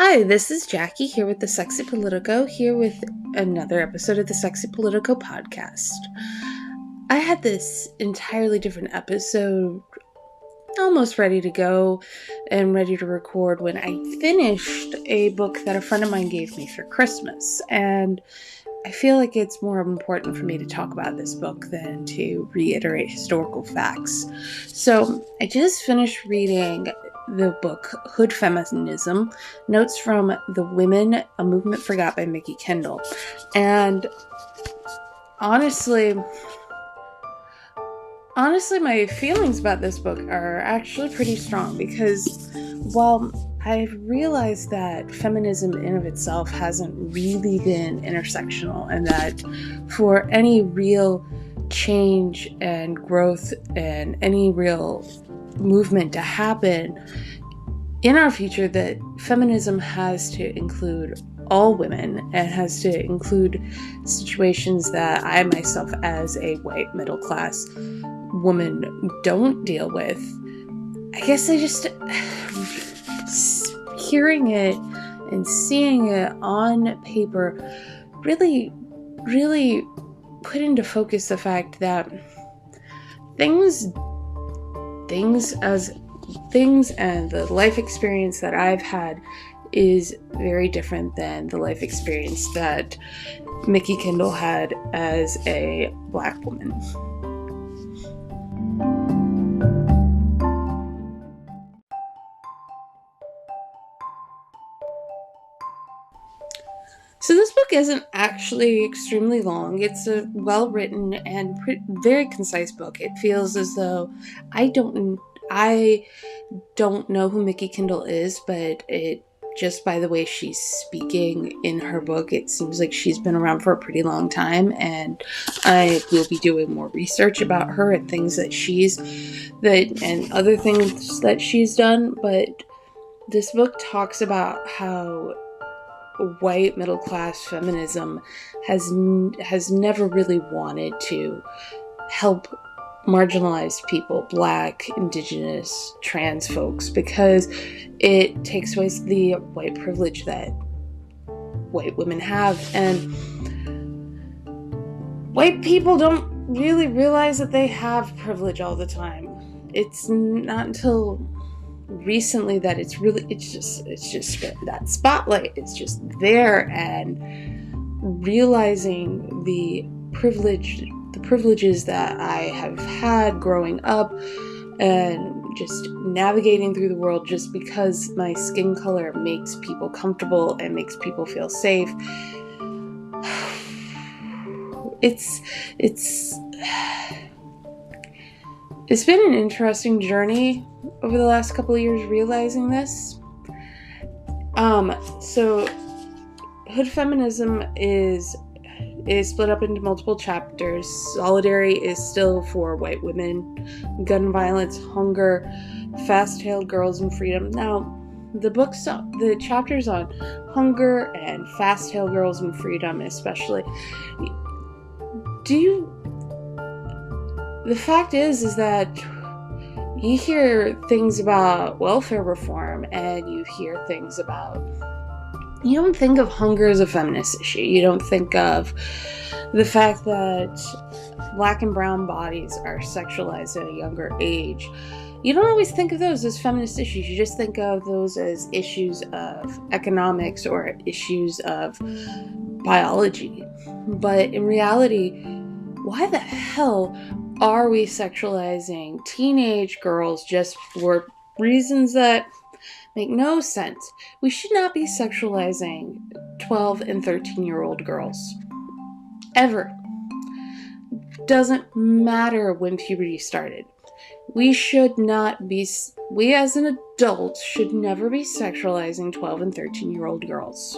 Hi, this is Jackie here with the Sexy Politico, here with another episode of the Sexy Politico podcast. I had this entirely different episode almost ready to go and ready to record when I finished a book that a friend of mine gave me for Christmas, and I feel like it's more important for me to talk about this book than to reiterate historical facts. So I just finished reading the book Hood Feminism, Notes from the Women, A Movement Forgot by Mikki Kendall. And honestly, my feelings about this book are actually pretty strong because while I've realized that feminism in of itself hasn't really been intersectional, and that for any real change and growth and any real movement to happen in our future, that feminism has to include all women and has to include situations that I myself as a white middle class woman don't deal with. I guess I just hearing it and seeing it on paper really put into focus the fact that things and the life experience that I've had is very different than the life experience that Mikki Kendall had as a Black woman. So this book isn't actually extremely long. It's a well-written and very concise book. It feels as though I don't know who Mikki Kendall is, but it just by the way she's speaking in her book, it seems like she's been around for a pretty long time, and I will be doing more research about her and things and other things that she's done. But this book talks about how white middle class feminism has never really wanted to help marginalized people, Black, Indigenous, trans folks, because it takes away the white privilege that white women have. And white people don't really realize that they have privilege all the time. It's not until recently that it's just that spotlight is just there, and realizing the privileges that I have had growing up and just navigating through the world just because my skin color makes people comfortable and makes people feel safe. It's been an interesting journey over the last couple of years realizing this. So Hood Feminism is split up into multiple chapters. Solidarity is still for white women, gun violence, hunger, fast-tailed girls, and freedom. Now, the chapters on hunger and fast-tailed girls and freedom especially, the fact is that you hear things about welfare reform, and you hear things about, you don't think of hunger as a feminist issue. You don't think of the fact that Black and brown bodies are sexualized at a younger age. You don't always think of those as feminist issues. You just think of those as issues of economics or issues of biology. But in reality, why the hell are we sexualizing teenage girls just for reasons that make no sense? We should not be sexualizing 12 and 13-year-old girls. Ever. Doesn't matter when puberty started. We as an adult should never be sexualizing 12 and 13-year-old girls.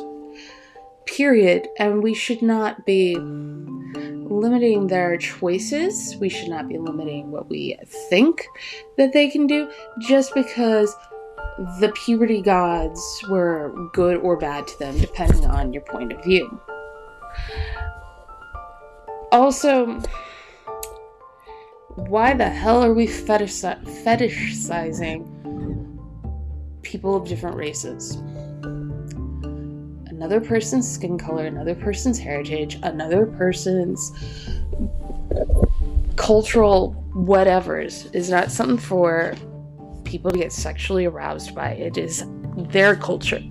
Period. And we should not be limiting their choices. We should not be limiting what we think that they can do just because the puberty gods were good or bad to them, depending on your point of view. Also, why the hell are we fetishizing people of different races? another person's skin color, another person's heritage, another person's cultural whatevers is not something for people to get sexually aroused by. It is their culture.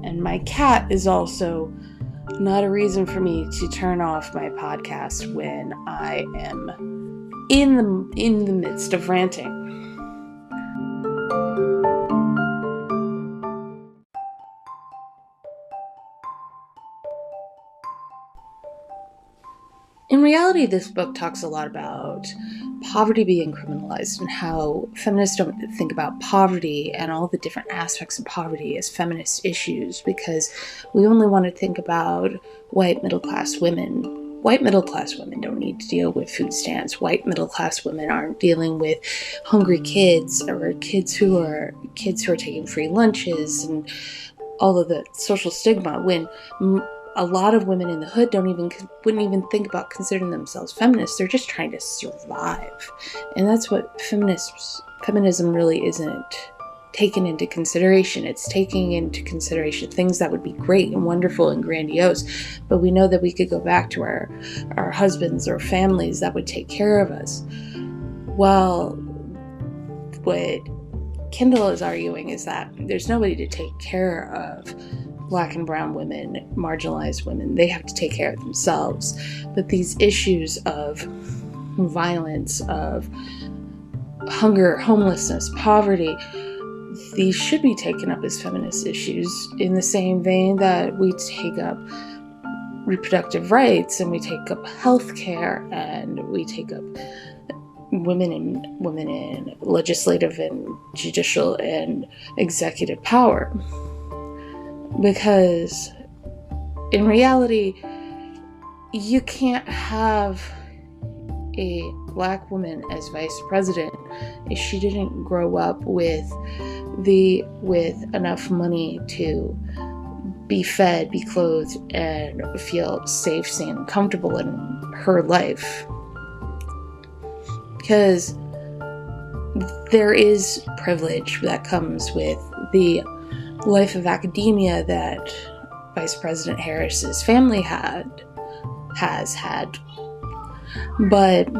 And my cat is also not a reason for me to turn off my podcast when I am in the midst of ranting. In reality, this book talks a lot about poverty being criminalized and how feminists don't think about poverty and all the different aspects of poverty as feminist issues, because we only want to think about white middle-class women. White middle-class women don't need to deal with food stamps. White middle-class women aren't dealing with hungry kids or kids who are taking free lunches and all of the social stigma, when a lot of women in the hood wouldn't even think about considering themselves feminists. They're just trying to survive. And that's what feminism really isn't taken into consideration. It's taking into consideration things that would be great and wonderful and grandiose, but we know that we could go back to our husbands or families that would take care of us. Well, what Kendall is arguing is that there's nobody to take care of Black and brown women, marginalized women. They have to take care of themselves. But these issues of violence, of hunger, homelessness, poverty, these should be taken up as feminist issues in the same vein that we take up reproductive rights and we take up healthcare and we take up women in legislative and judicial and executive power. Because in reality, you can't have a Black woman as vice president if she didn't grow up with enough money to be fed, be clothed, and feel safe, sane, and comfortable in her life. Because there is privilege that comes with the life of academia that Vice President Harris's family has had, but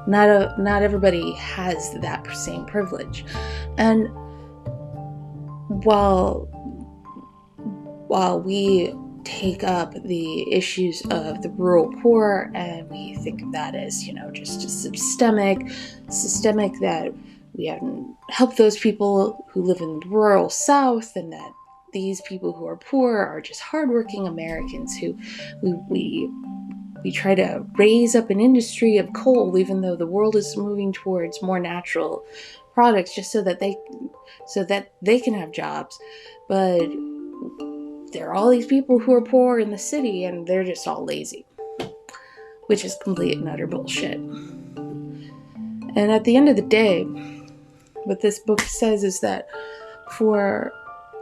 not everybody has that same privilege. And while we take up the issues of the rural poor and we think of that as, just a systemic that we haven't helped those people who live in the rural South, and that these people who are poor are just hardworking Americans who we try to raise up an industry of coal, even though the world is moving towards more natural products, just so that they can have jobs. But there are all these people who are poor in the city, and they're just all lazy, which is complete and utter bullshit. And at the end of the day, what this book says is that for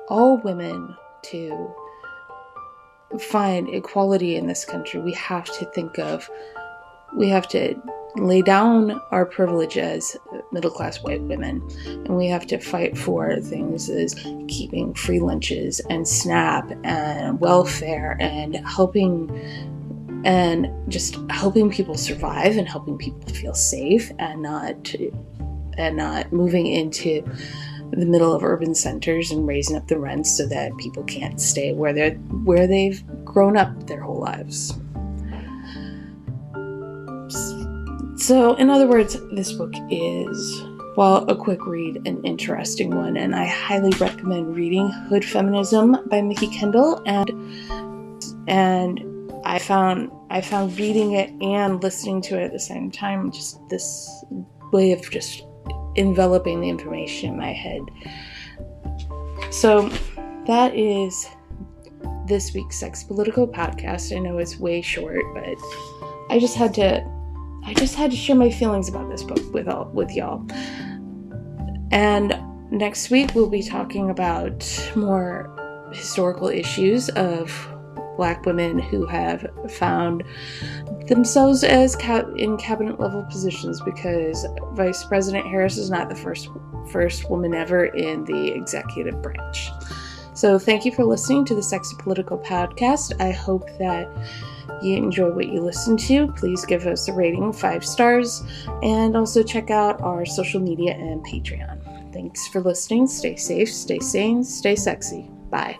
all women to find equality in this country, we have to lay down our privilege as middle-class white women, and we have to fight for things as keeping free lunches and SNAP and welfare and helping people survive and helping people feel safe and not moving into the middle of urban centers and raising up the rents so that people can't stay where they've grown up their whole lives. So, in other words, this book is, while a quick read, an interesting one, and I highly recommend reading Hood Feminism by Mikki Kendall. And I found reading it and listening to it at the same time just this way of just enveloping the information in my head. So that is this week's Sexy Politico podcast. I know it's way short, but I just had to share my feelings about this book with y'all. And next week we'll be talking about more historical issues of Black women who have found themselves as in cabinet level positions, because Vice President Harris is not the first woman ever in the executive branch. So thank you for listening to the Sexy Political podcast. I hope that you enjoy what you listen to. Please give us a rating of 5 stars, and also check out our social media and Patreon. Thanks for listening. Stay safe, stay sane, stay sexy. Bye.